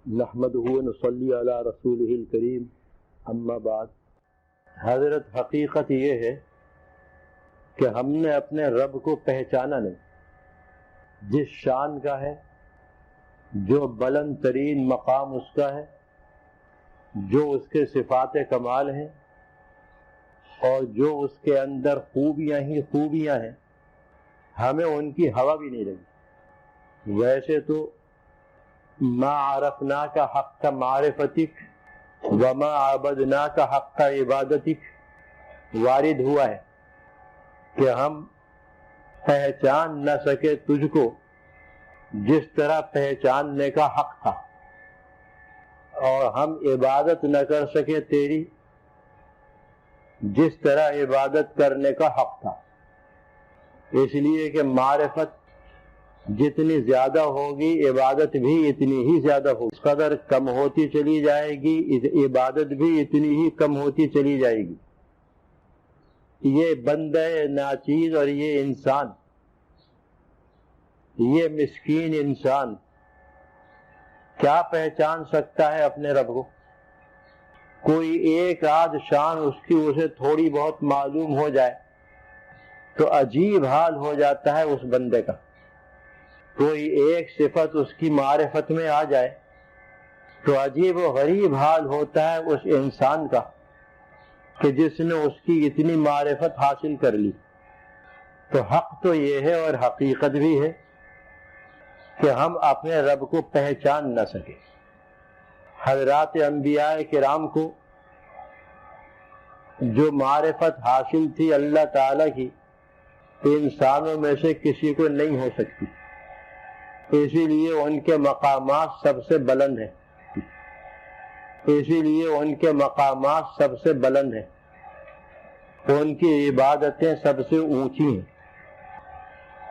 نحمدہ و نصلی علی رسولہ الکریم اما بعد۔ حضرت حقیقت یہ ہے کہ ہم نے اپنے رب کو پہچانا نہیں، جس شان کا ہے، جو بلند ترین مقام اس کا ہے، جو اس کے صفات کمال ہیں اور جو اس کے اندر خوبیاں ہی خوبیاں ہیں، ہمیں ان کی ہوا بھی نہیں لگی۔ ویسے تو ما عرفناک حق معرفتک وما عبدناک حق عبادتک وارد ہوا ہے کہ ہم پہچان نہ سکے تجھ کو جس طرح پہچاننے کا حق تھا، اور ہم عبادت نہ کر سکے تیری جس طرح عبادت کرنے کا حق تھا، اس لیے کہ معرفت جتنی زیادہ ہوگی عبادت بھی اتنی ہی زیادہ ہوگی، اس قدر کم ہوتی چلی جائے گی عبادت بھی اتنی ہی کم ہوتی چلی جائے گی۔ یہ بندہ ناچیز اور یہ انسان، یہ مسکین انسان کیا پہچان سکتا ہے اپنے رب کو؟ کوئی ایک آدھ شان اس کی اسے تھوڑی بہت معلوم ہو جائے تو عجیب حال ہو جاتا ہے اس بندے کا۔ کوئی ایک صفت اس کی معرفت میں آ جائے تو عجیب و غریب حال ہوتا ہے اس انسان کا کہ جس نے اس کی اتنی معرفت حاصل کر لی۔ تو حق تو یہ ہے اور حقیقت بھی ہے کہ ہم اپنے رب کو پہچان نہ سکے۔ حضرات انبیاء کرام کو جو معرفت حاصل تھی اللہ تعالیٰ کی، انسانوں میں سے کسی کو نہیں ہو سکتی، اسی لیے ان کے مقامات سب سے بلند ہیں، اسی لیے ان کے مقامات سب سے بلند ہیں، ان کی عبادتیں سب سے اونچی ہیں،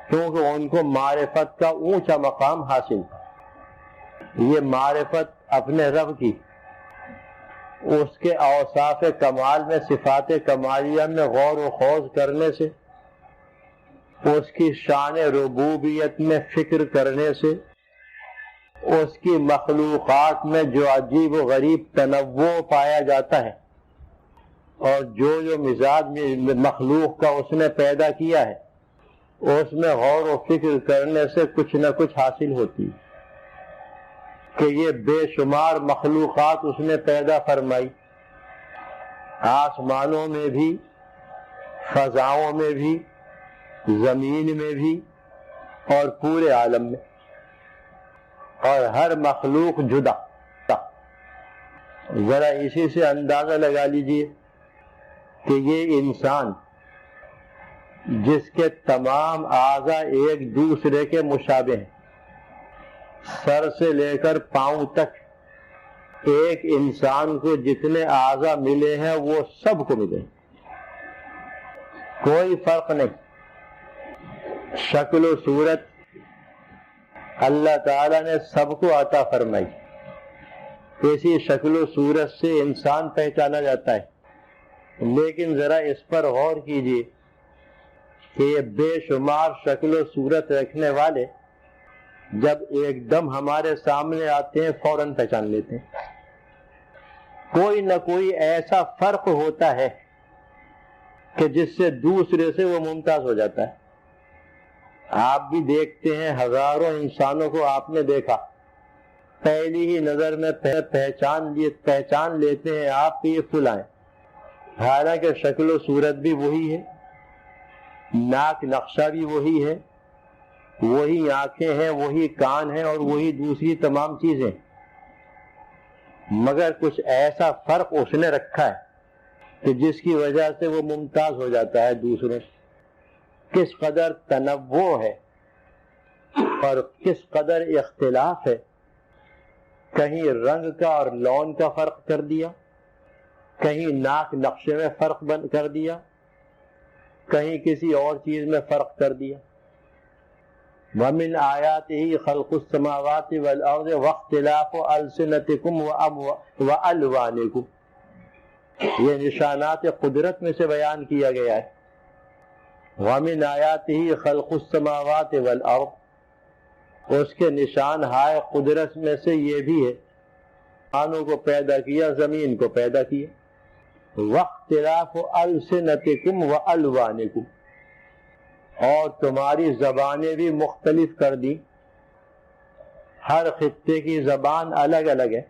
کیونکہ ان کو معرفت کا اونچا مقام حاصل ہے۔ یہ معرفت اپنے رب کی، اس کے اوصاف کمال میں، صفات کمالیہ میں غور و خوض کرنے سے، اس کی شان ربوبیت میں فکر کرنے سے، اس کی مخلوقات میں جو عجیب و غریب تنوع پایا جاتا ہے اور جو مزاج مخلوق کا اس نے پیدا کیا ہے، اس میں غور و فکر کرنے سے کچھ نہ کچھ حاصل ہوتی ہے کہ یہ بے شمار مخلوقات اس نے پیدا فرمائی، آسمانوں میں بھی، فضاؤں میں بھی، زمین میں بھی اور پورے عالم میں، اور ہر مخلوق جدا۔ ذرا اسی سے اندازہ لگا لیجئے کہ یہ انسان جس کے تمام اعضاء ایک دوسرے کے مشابہ ہیں، سر سے لے کر پاؤں تک ایک انسان کو جتنے اعضاء ملے ہیں وہ سب کو ملے، کوئی فرق نہیں۔ شکل و صورت اللہ تعالیٰ نے سب کو عطا فرمائی، اسی شکل و صورت سے انسان پہچانا جاتا ہے، لیکن ذرا اس پر غور کیجئے کہ یہ بے شمار شکل و صورت رکھنے والے جب ایک دم ہمارے سامنے آتے ہیں فوراً پہچان لیتے ہیں۔ کوئی نہ کوئی ایسا فرق ہوتا ہے کہ جس سے دوسرے سے وہ ممتاز ہو جاتا ہے۔ آپ بھی دیکھتے ہیں، ہزاروں انسانوں کو آپ نے دیکھا، پہلی ہی نظر میں پہچان لیتے ہیں آپ کہ یہ فلاں ہیں، حالانکہ شکل و صورت بھی وہی ہے، ناک نقشہ بھی وہی ہے، وہی آنکھیں ہیں، وہی کان ہیں اور وہی دوسری تمام چیزیں، مگر کچھ ایسا فرق اس نے رکھا ہے کہ جس کی وجہ سے وہ ممتاز ہو جاتا ہے دوسروں سے۔ کس قدر تنوع ہے اور کس قدر اختلاف ہے، کہیں رنگ کا اور لون کا فرق کر دیا، کہیں ناک نقشے میں فرق کر دیا، کہیں کسی اور چیز میں فرق کر دیا۔ وَمِنْ آيَاتِهِ خَلْقُ السَّمَاوَاتِ وَالْأَرْضِ وَاخْتِلَافُ أَلْسِنَتِكُمْ وَأَلْوَانِكُمْ، یہ نشانات قدرت میں سے بیان کیا گیا ہے۔ وَمِنْ آيَاتِهِ خَلْقُ السَّمَاوَاتِ وَالْأَرْضِ، اس کے نشان ہائے قدرت میں سے یہ بھی ہے آسمانوں کو پیدا کیا، زمین کو پیدا کیا۔ واختلاف السنتکم والوانکم، اور تمہاری زبانیں بھی مختلف کر دی۔ ہر خطے کی زبان الگ الگ ہے،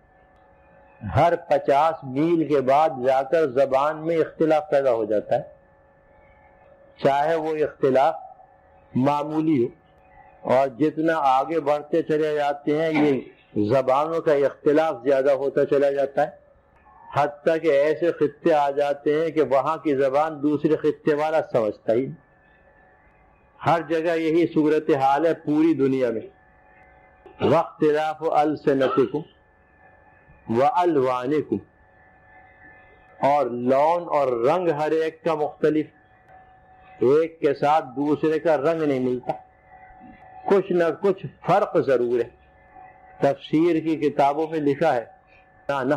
ہر 50 میل کے بعد جا کر زبان میں اختلاف پیدا ہو جاتا ہے، چاہے وہ اختلاف معمولی ہو، اور جتنا آگے بڑھتے چلے جاتے ہیں یہ زبانوں کا اختلاف زیادہ ہوتا چلا جاتا ہے، حتیٰ کہ ایسے خطے آ جاتے ہیں کہ وہاں کی زبان دوسرے خطے والا سمجھتا ہی نہیں۔ ہر جگہ یہی صورتحال ہے پوری دنیا میں۔ واختلاف السنتکم والوانکم، اور لون اور رنگ ہر ایک کا مختلف، ایک کے ساتھ دوسرے کا رنگ نہیں ملتا، کچھ نہ کچھ فرق ضرور ہے۔ تفسیر کی کتابوں میں لکھا ہے نہ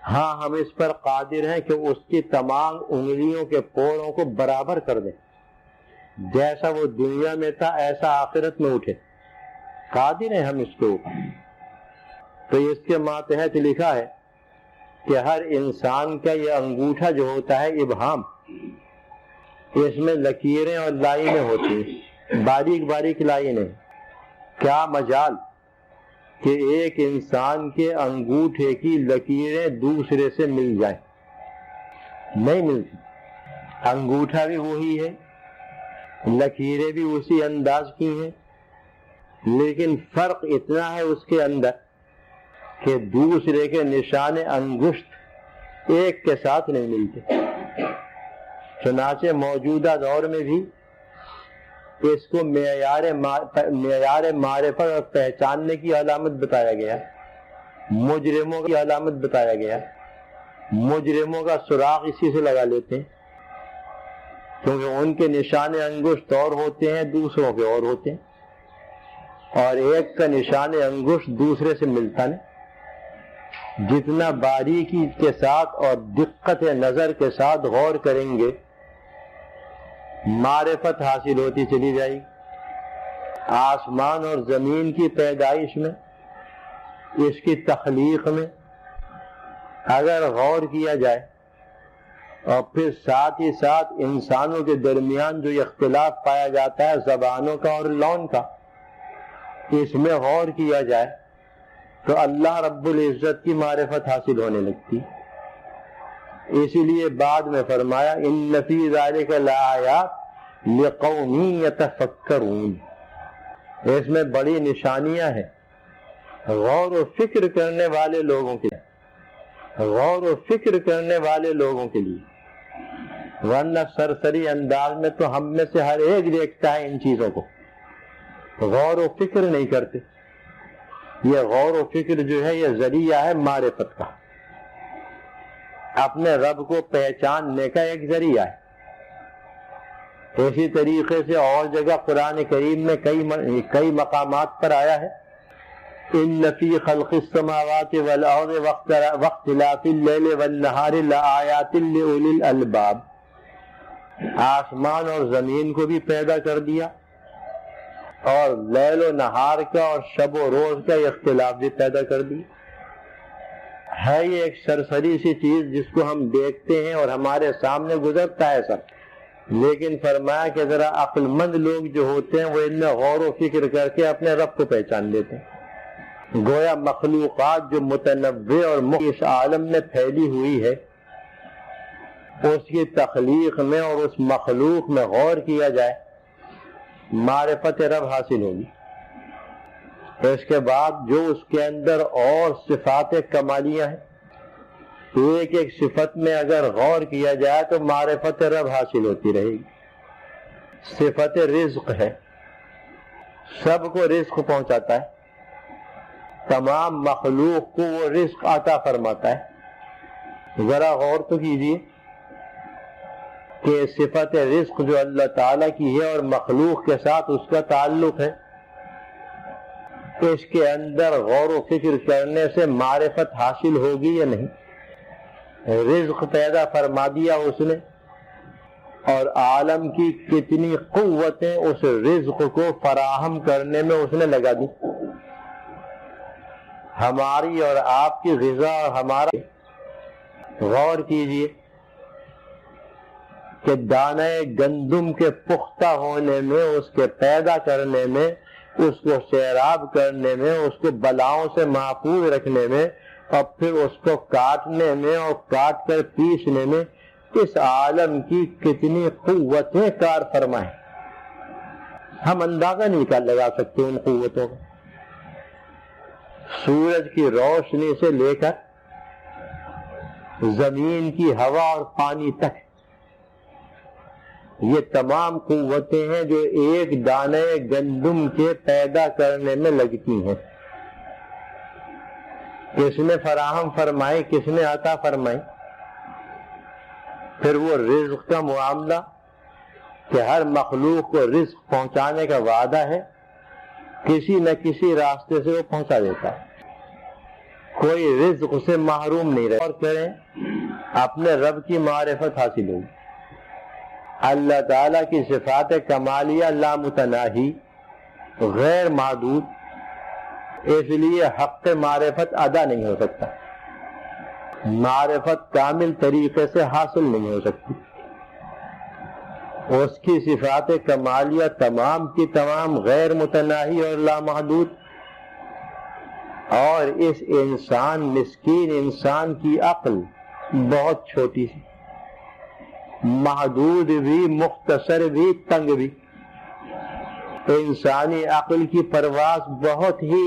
ہاں ہم اس پر قادر ہیں کہ اس کی تمام انگلیوں کے پوروں کو برابر کر دیں، جیسا وہ دنیا میں تھا ایسا آخرت میں اٹھے، قادر ہیں ہم اس کے اوپر۔ تو اس کے ماتحت لکھا ہے کہ ہر انسان کا یہ انگوٹھا جو ہوتا ہے ابہام، اس میں لکیریں اور لائنیں ہوتی ہیں، باریک باریک لائنیں۔ کیا مجال کہ ایک انسان کے انگوٹھے کی لکیریں دوسرے سے مل جائیں، نہیں ملتی۔ انگوٹھا بھی وہی ہے، لکیریں بھی اسی انداز کی ہیں، لیکن فرق اتنا ہے اس کے اندر کہ دوسرے کے نشان انگشت ایک کے ساتھ نہیں ملتے۔ چنانچہ موجودہ دور میں بھی اس کو معیار معرفت اور پہچاننے کی علامت بتایا گیا، مجرموں کی علامت بتایا گیا۔ مجرموں کا سراغ اسی سے لگا لیتے ہیں، کیونکہ ان کے نشان انگشت اور ہوتے ہیں، دوسروں کے اور ہوتے ہیں، اور ایک کا نشان انگشت دوسرے سے ملتا نہیں۔ جتنا باریکی کے ساتھ اور دقت نظر کے ساتھ غور کریں گے، معرفت حاصل ہوتی چلی جائے گی۔ آسمان اور زمین کی پیدائش میں، اس کی تخلیق میں اگر غور کیا جائے، اور پھر ساتھ ہی ساتھ انسانوں کے درمیان جو اختلاف پایا جاتا ہے زبانوں کا اور لون کا، اس میں غور کیا جائے تو اللہ رب العزت کی معرفت حاصل ہونے لگتی۔ اسی لیے بعد میں فرمایا ان فی ذلک لآیات لقوم یتفکرون، اس میں بڑی نشانیاں ہیں غور و فکر کرنے والے لوگوں کے لیے، غور و فکر کرنے والے لوگوں کے لیے، ورنہ سرسری انداز میں تو ہم میں سے ہر ایک دیکھتا ہے ان چیزوں کو، غور و فکر نہیں کرتے۔ یہ غور و فکر جو ہے یہ ذریعہ ہے معرفت کا، اپنے رب کو پہچاننے کا ایک ذریعہ ہے۔ اسی طریقے سے اور جگہ قرآن کریم میں کئی مقامات پر آیا ہے ان فی خلق السماوات والارض واختلاف اللیل والنہار لآیات لأولی الالباب، آسمان اور زمین کو بھی پیدا کر دیا، اور لیل و نہار کا اور شب و روز کا اختلاف بھی پیدا کر دیا۔ ہے یہ ایک سرسری سی چیز جس کو ہم دیکھتے ہیں اور ہمارے سامنے گزرتا ہے سب، لیکن فرمایا کہ ذرا عقل مند لوگ جو ہوتے ہیں وہ ان میں غور و فکر کر کے اپنے رب کو پہچان لیتے ہیں۔ گویا مخلوقات جو متنوع اور اس عالم میں پھیلی ہوئی ہے، اس کی تخلیق میں اور اس مخلوق میں غور کیا جائے، معرفت رب حاصل ہوگی۔ اس کے بعد جو اس کے اندر اور صفات کمالیاں ہیں، ایک ایک صفت میں اگر غور کیا جائے تو معرفت رب حاصل ہوتی رہے گی۔ صفت رزق ہے، سب کو رزق پہنچاتا ہے، تمام مخلوق کو وہ رزق عطا فرماتا ہے۔ ذرا غور تو کیجیے کہ صفت رزق جو اللہ تعالیٰ کی ہے اور مخلوق کے ساتھ اس کا تعلق ہے، اس کے اندر غور و فکر کرنے سے معرفت حاصل ہوگی یا نہیں؟ رزق پیدا فرما دیا اس نے، اور عالم کی کتنی قوتیں اس رزق کو فراہم کرنے میں اس نے لگا دی۔ ہماری اور آپ کی غذا اور ہمارا غور کیجئے کہ دانے گندم کے پختہ ہونے میں، اس کے پیدا کرنے میں، اس کو سیراب کرنے میں، اس کو بلاؤں سے محفوظ رکھنے میں، اور پھر اس کو کاٹنے میں اور کاٹ کر پیسنے میں اس عالم کی کتنی قوتیں کار فرما ہیں، ہم اندازہ نہیں لگا سکتے ان قوتوں کا۔ سورج کی روشنی سے لے کر زمین کی ہوا اور پانی تک، یہ تمام قوتیں ہیں جو ایک دانے گندم کے پیدا کرنے میں لگتی ہیں۔ کس نے فراہم فرمائی، کس نے عطا فرمائی؟ پھر وہ رزق کا معاملہ کہ ہر مخلوق کو رزق پہنچانے کا وعدہ ہے، کسی نہ کسی راستے سے وہ پہنچا دیتا ہے، کوئی رزق سے محروم نہیں رہے۔ اور کریں اپنے رب کی معرفت حاصل ہوگی۔ اللہ تعالیٰ کی صفات کمالیہ لامتناہی، غیر محدود، اس لیے حق معرفت ادا نہیں ہو سکتا، معرفت کامل طریقے سے حاصل نہیں ہو سکتی۔ اس کی صفات کمالیہ تمام کی تمام غیر متناہی اور لامحدود، اور اس انسان مسکین انسان کی عقل بہت چھوٹی سی، محدود بھی، مختصر بھی، تنگ بھی۔ انسانی عقل کی پرواز بہت ہی،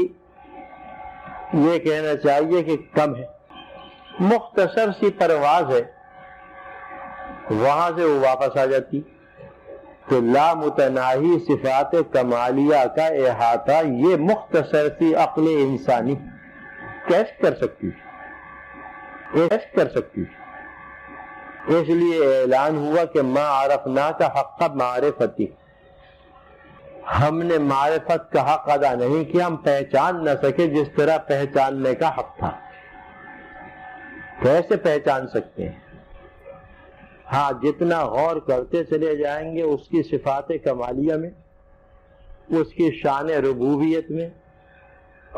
یہ کہنا چاہیے کہ کم ہے، مختصر سی پرواز ہے، وہاں سے وہ واپس آ جاتی۔ تو لامتناہی صفات کمالیہ کا احاطہ یہ مختصر سی عقل انسانی کیسے کر سکتی، کیسے کر سکتی؟ اس لیے اعلان ہوا کہ ما عرفناک حق معرفتی، ہم نے معرفت کا حق ادا نہیں کیا، ہم پہچان نہ سکے جس طرح پہچاننے کا حق تھا۔ کیسے پہچان سکتے ہیں؟ ہاں، جتنا غور کرتے چلے جائیں گے اس کی صفات کمالیہ میں، اس کی شان ربوبیت میں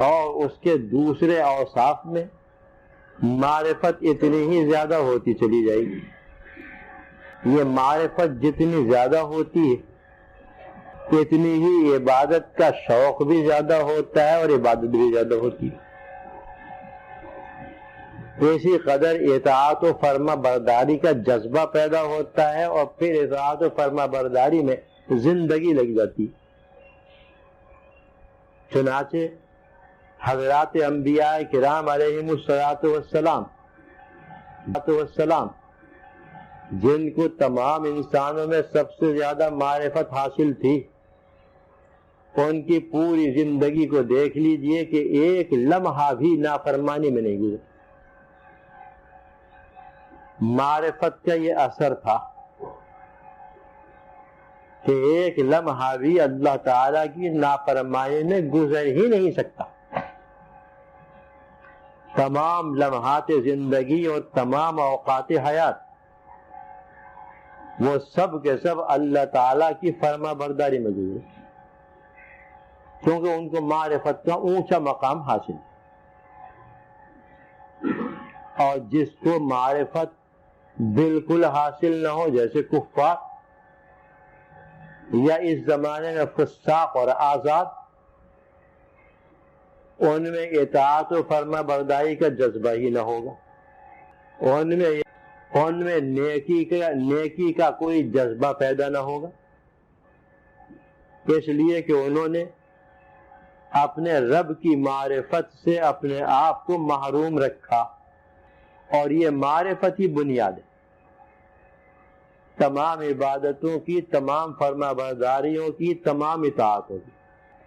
اور اس کے دوسرے اوصاف میں، معرفت اتنی ہی زیادہ ہوتی چلی جائے گی۔ یہ معرفت جتنی زیادہ ہوتی ہے اتنی ہی عبادت کا شوق بھی زیادہ ہوتا ہے اور عبادت بھی زیادہ ہوتی ہے۔ اسی قدر اطاعت و فرما برداری کا جذبہ پیدا ہوتا ہے اور پھر اطاعت و فرما برداری میں زندگی لگ جاتی۔ چنانچہ حضرات انبیاء کرام علیہم السلام جن کو تمام انسانوں میں سب سے زیادہ معرفت حاصل تھی، ان کی پوری زندگی کو دیکھ لیجئے کہ ایک لمحہ بھی نافرمانی میں نہیں گزرا۔ معرفت کا یہ اثر تھا کہ ایک لمحہ بھی اللہ تعالیٰ کی نافرمانی میں گزر ہی نہیں سکتا۔ تمام لمحات زندگی اور تمام اوقات حیات وہ سب کے سب اللہ تعالیٰ کی فرما برداری میں گزرے، کیونکہ ان کو معرفت کا اونچا مقام حاصل ہے۔ اور جس کو معرفت بالکل حاصل نہ ہو، جیسے کفار یا اس زمانے میں فساق اور آزاد، ان میں اطاعت و فرما برداری کا جذبہ ہی نہ ہوگا، ان میں نیکی کا کوئی جذبہ پیدا نہ ہوگا، اس لیے کہ انہوں نے اپنے رب کی معرفت سے اپنے آپ کو محروم رکھا، اور یہ معرفت ہی بنیاد ہے تمام عبادتوں کی، تمام فرما برداریوں کی، تمام اطاعتوں کی۔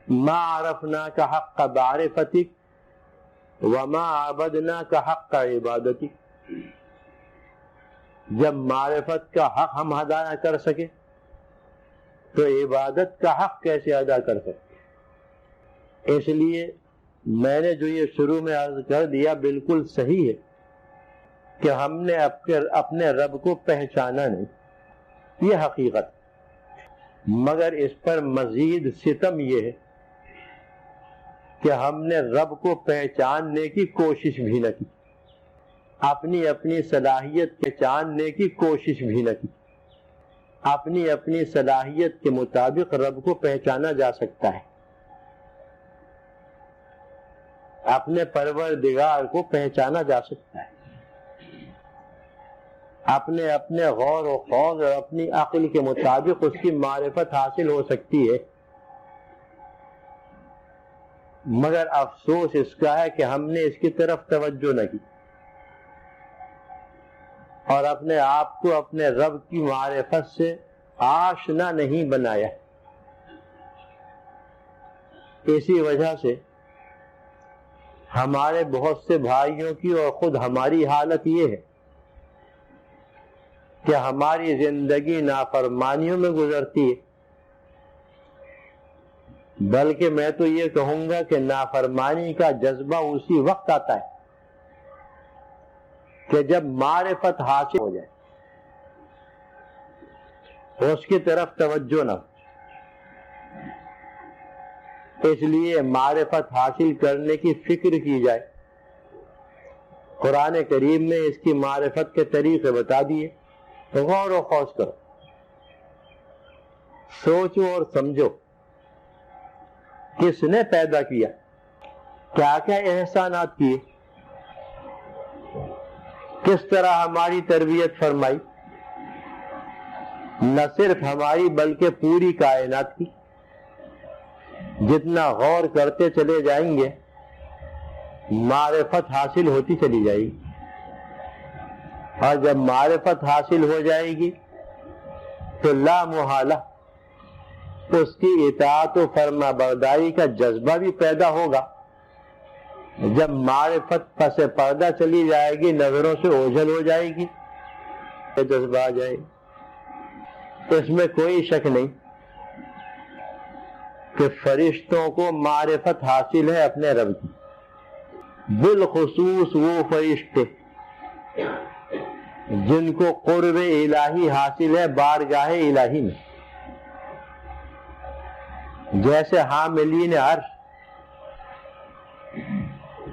ما عرفناک حق معرفتک وما عبدناک حق عبادتک، جب معرفت کا حق ہم ادا نہ کر سکے تو عبادت کا حق کیسے ادا کر سکتے؟ اس لیے میں نے جو یہ شروع میں عرض کر دیا بالکل صحیح ہے کہ ہم نے اپنے رب کو پہچانا نہیں، یہ حقیقت، مگر اس پر مزید ستم یہ ہے کہ ہم نے رب کو پہچاننے کی کوشش بھی نہ کی، اپنی اپنی صلاحیت پہچاننے کی کوشش بھی نہ کی۔ اپنی اپنی صلاحیت کے مطابق رب کو پہچانا جا سکتا ہے، اپنے پروردگار کو پہچانا جا سکتا ہے، اپنے اپنے غور و خوض اور اپنی عقل کے مطابق اس کی معرفت حاصل ہو سکتی ہے۔ مگر افسوس اس کا ہے کہ ہم نے اس کی طرف توجہ نہ کی اور اپنے آپ کو اپنے رب کی معرفت سے آشنا نہیں بنایا۔ اسی وجہ سے ہمارے بہت سے بھائیوں کی اور خود ہماری حالت یہ ہے کہ ہماری زندگی نافرمانیوں میں گزرتی ہے، بلکہ میں تو یہ کہوں گا کہ نافرمانی کا جذبہ اسی وقت آتا ہے کہ جب معرفت حاصل ہو جائے، اس کی طرف توجہ نہ ہو۔ اس لیے معرفت حاصل کرنے کی فکر کی جائے۔ قرآن کریم نے اس کی معرفت کے طریقے بتا دیے، تو غور و خوض کرو، سوچو اور سمجھو کس نے پیدا کیا، کیا کیا احسانات کیے، کس طرح ہماری تربیت فرمائی، نہ صرف ہماری بلکہ پوری کائنات کی۔ جتنا غور کرتے چلے جائیں گے معرفت حاصل ہوتی چلی جائے گی، اور جب معرفت حاصل ہو جائے گی تو لا محالہ اس کی اطاعت و فرما برداری کا جذبہ بھی پیدا ہوگا۔ جب معرفت پس پردہ چلی جائے گی، نظروں سے اوجھل ہو جائے گی، جذبہ آ جائے گا۔ اس میں کوئی شک نہیں کہ فرشتوں کو معرفت حاصل ہے اپنے رب کی، بالخصوص وہ فرشتے جن کو قرب الہی حاصل ہے بارگاہ الہی میں، جیسے حاملین عرش،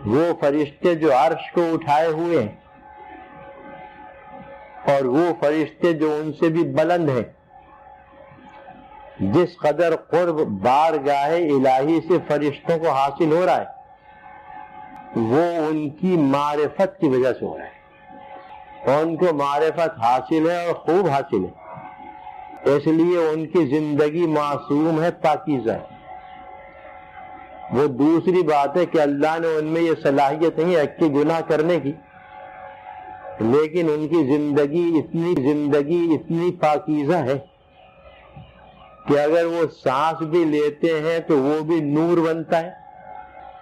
وہ فرشتے جو عرش کو اٹھائے ہوئے ہیں، اور وہ فرشتے جو ان سے بھی بلند ہیں، جس قدر قرب بارگاہ الہی سے فرشتوں کو حاصل ہو رہا ہے وہ ان کی معرفت کی وجہ سے ہو رہا ہے۔ ان کو معرفت حاصل ہے اور خوب حاصل ہے، اس لیے ان کی زندگی معصوم ہے، پاکیزہ ہے۔ وہ دوسری بات ہے کہ اللہ نے ان میں یہ صلاحیت نہیں ہے کہ گناہ کرنے کی، لیکن ان کی زندگی اتنی پاکیزہ ہے کہ اگر وہ سانس بھی لیتے ہیں تو وہ بھی نور بنتا ہے،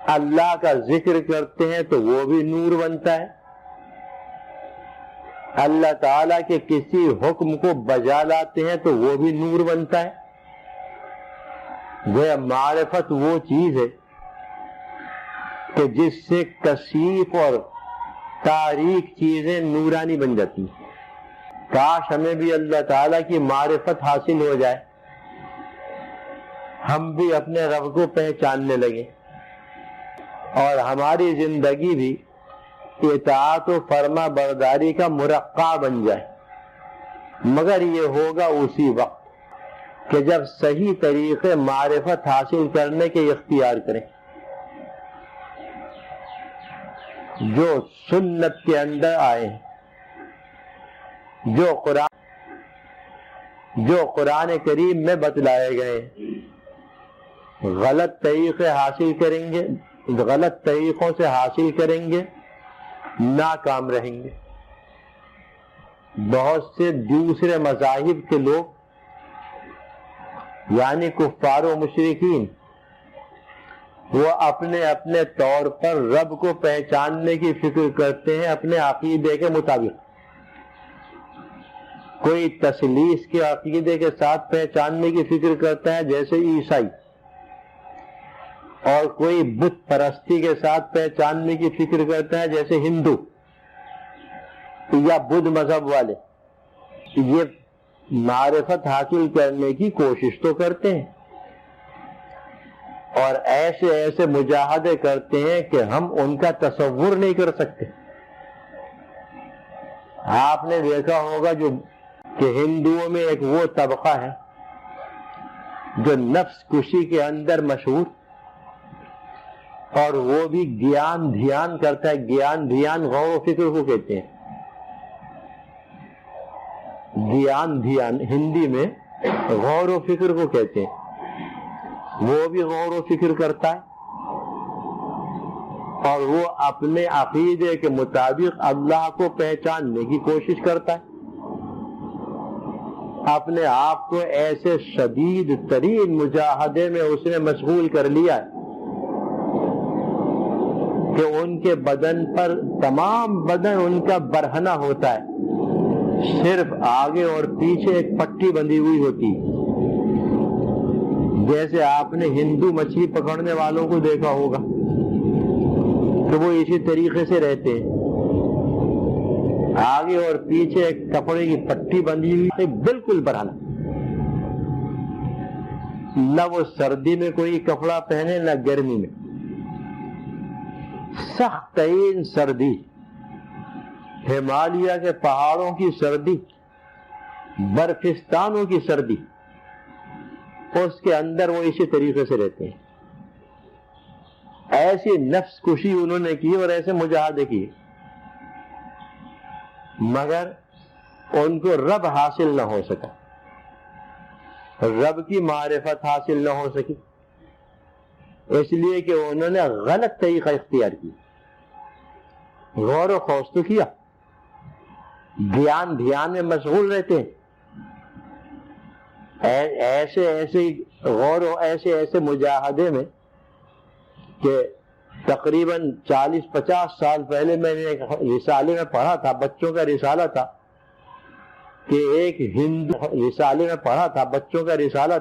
اللہ کا ذکر کرتے ہیں تو وہ بھی نور بنتا ہے، اللہ تعالیٰ کے کسی حکم کو بجا لاتے ہیں تو وہ بھی نور بنتا ہے۔ وہ معرفت وہ چیز ہے کہ جس سے کثیف اور تاریک چیزیں نورانی بن جاتی ہیں۔ کاش ہمیں بھی اللہ تعالیٰ کی معرفت حاصل ہو جائے، ہم بھی اپنے رب کو پہچاننے لگیں اور ہماری زندگی بھی اطاعت و فرما برداری کا مرقع بن جائے۔ مگر یہ ہوگا اسی وقت کہ جب صحیح طریقے معرفت حاصل کرنے کے اختیار کریں، جو سنت کے اندر آئے ہیں، جو قرآن کریم میں بتلائے گئے ہیں۔ غلط طریقے حاصل کریں گے، غلط طریقوں سے حاصل کریں گے، ناکام رہیں گے۔ بہت سے دوسرے مذاہب کے لوگ یعنی کفار و مشرکین، وہ اپنے اپنے طور پر رب کو پہچاننے کی فکر کرتے ہیں اپنے عقیدے کے مطابق۔ کوئی تثلیث کے عقیدے کے ساتھ پہچاننے کی فکر کرتا ہے جیسے عیسائی، اور کوئی بت پرستی کے ساتھ پہچاننے کی فکر کرتا ہے جیسے ہندو یا بدھ مذہب والے۔ یہ معرفت حاصل کرنے کی کوشش تو کرتے ہیں، اور ایسے ایسے مجاہدے کرتے ہیں کہ ہم ان کا تصور نہیں کر سکتے. آپ نے دیکھا ہوگا کہ ہندوؤں میں ایک وہ طبقہ ہے جو نفس کشی کے اندر مشہور، اور وہ بھی گیان دھیان کرتا ہے. گیان دھیان غور و فکر کو کہتے ہیں. گیان دھیان ہندی میں غور و فکر کو کہتے ہیں. وہ بھی غور و فکر کرتا ہے اور وہ اپنے عقیدے کے مطابق اللہ کو پہچاننے کی کوشش کرتا ہے. اپنے آپ کو ایسے شدید ترین مجاہدے میں اس نے مشغول کر لیا ہے کہ ان کے بدن پر تمام بدن ان کا برہنہ ہوتا ہے، صرف آگے اور پیچھے ایک پٹی بندھی ہوئی ہوتی ہے. جیسے آپ نے ہندو مچھلی پکڑنے والوں کو دیکھا ہوگا کہ وہ اسی طریقے سے رہتے ہیں، آگے اور پیچھے ایک کپڑے کی پٹی بندھی ہوئی، بالکل برہنہ. نہ وہ سردی میں کوئی کپڑا پہنے نہ گرمی میں. سخت ترین سردی، ہمالیہ کے پہاڑوں کی سردی، برفستانوں کی سردی، اس کے اندر وہ اسی طریقے سے رہتے ہیں. ایسی نفس کشی انہوں نے کی اور ایسے مجاہدے کیے، مگر ان کو رب حاصل نہ ہو سکا، رب کی معرفت حاصل نہ ہو سکی، اس لیے کہ انہوں نے غلط طریقہ اختیار کیا. غور و خوض تو کیا، گیان دھیان میں مشغول رہتے ہیں. ایسے ایسے غور و ایسے مجاہدے میں کہ تقریباً 40-50 سال پہلے میں نے ایک رسالے میں پڑھا تھا، بچوں کا رسالہ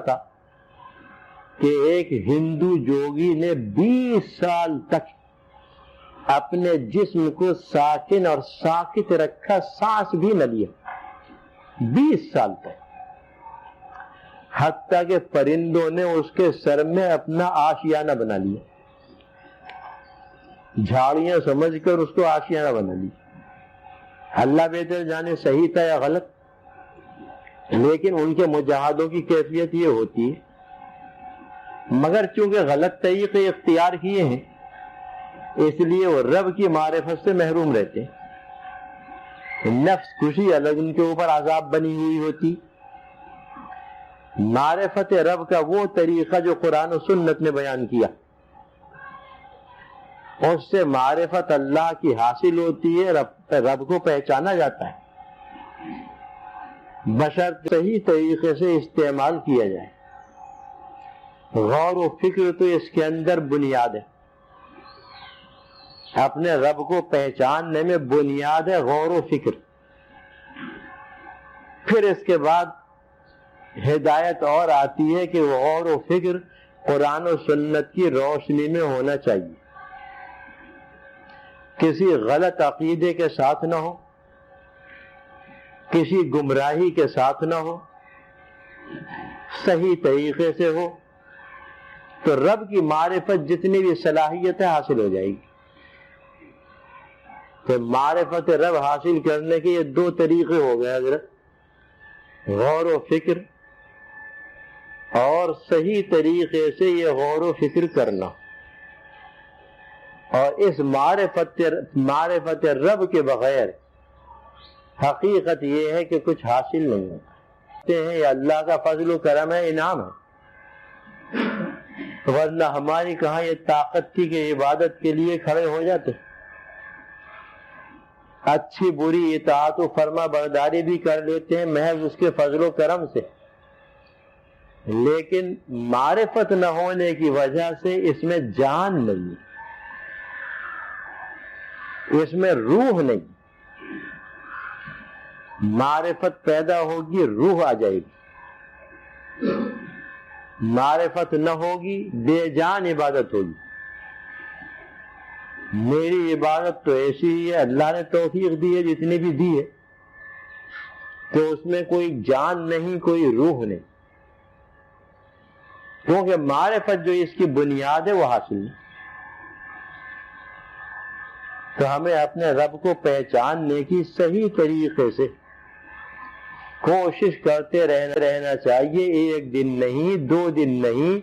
تھا، کہ ایک ہندو جوگی نے 20 سال تک اپنے جسم کو ساکن اور ساکت رکھا، سانس بھی نہ لیا. 20 سال تک، حتیٰ کہ پرندوں نے اس کے سر میں اپنا آشیانہ بنا لیا، جھاڑیاں سمجھ کر اس کو آشیانہ بنا لی. اللہ بہتر جانے صحیح تھا یا غلط، لیکن ان کے مجاہدوں کی کیفیت یہ ہوتی ہے. مگر چونکہ غلط طریقے اختیار کیے ہیں، اس لیے وہ رب کی معرفت سے محروم رہتے ہیں. نفس کشی الگ ان کے اوپر عذاب بنی ہوئی ہوتی. معرفت رب کا وہ طریقہ جو قرآن و سنت نے بیان کیا، اس سے معرفت اللہ کی حاصل ہوتی ہے، رب کو پہچانا جاتا ہے، بشرط صحیح طریقے سے استعمال کیا جائے. غور و فکر تو اس کے اندر بنیاد ہے. اپنے رب کو پہچاننے میں بنیاد ہے غور و فکر. پھر اس کے بعد ہدایت اور آتی ہے کہ وہ غور و فکر قرآن و سنت کی روشنی میں ہونا چاہیے، کسی غلط عقیدے کے ساتھ نہ ہو، کسی گمراہی کے ساتھ نہ ہو، صحیح طریقے سے ہو، تو رب کی معرفت جتنی بھی صلاحیت ہے حاصل ہو جائے گی. تو معرفت رب حاصل کرنے کے یہ 2 طریقے ہو گئے حضرت، غور و فکر اور صحیح طریقے سے یہ غور و فکر کرنا. اور اس معرفت رب کے بغیر حقیقت یہ ہے کہ کچھ حاصل نہیں ہوتا. یہ اللہ کا فضل و کرم ہے، انعام ہے، ورنہ ہماری کہاں یہ طاقت تھی کہ عبادت کے لیے کھڑے ہو جاتے. اچھی بری اطاعت و فرما برداری بھی کر لیتے ہیں محض اس کے فضل و کرم سے، لیکن معرفت نہ ہونے کی وجہ سے اس میں جان نہیں، اس میں روح نہیں. معرفت پیدا ہوگی روح آ جائے گی، معرفت نہ ہوگی بے جان عبادت ہوگی. میری عبادت تو ایسی ہی ہے، اللہ نے توفیق دی ہے جتنی بھی دی ہے، تو اس میں کوئی جان نہیں، کوئی روح نہیں. کیونکہ معرفت جو اس کی بنیاد ہے وہ حاصل نہیں. تو ہمیں اپنے رب کو پہچاننے کی صحیح طریقے سے کوشش کرتے رہنا چاہیے. ایک دن نہیں، 2 دن نہیں،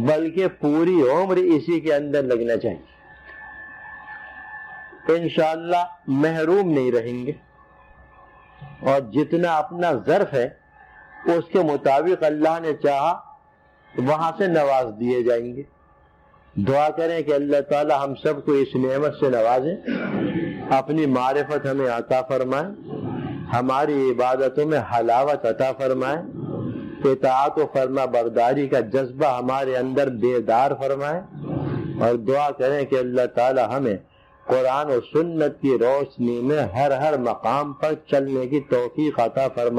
بلکہ پوری عمر اسی کے اندر لگنا چاہیے. انشاءاللہ محروم نہیں رہیں گے، اور جتنا اپنا ظرف ہے اس کے مطابق اللہ نے چاہا وہاں سے نواز دیے جائیں گے. دعا کریں کہ اللہ تعالی ہم سب کو اس نعمت سے نوازے، اپنی معرفت ہمیں عطا فرمائے، ہماری عبادتوں میں حلاوت عطا فرمائے، اطاعت و فرما برداری کا جذبہ ہمارے اندر بیدار فرمائے. اور دعا کریں کہ اللہ تعالی ہمیں قرآن و سنت کی روشنی میں ہر مقام پر چلنے کی توفیق عطا فرمائے.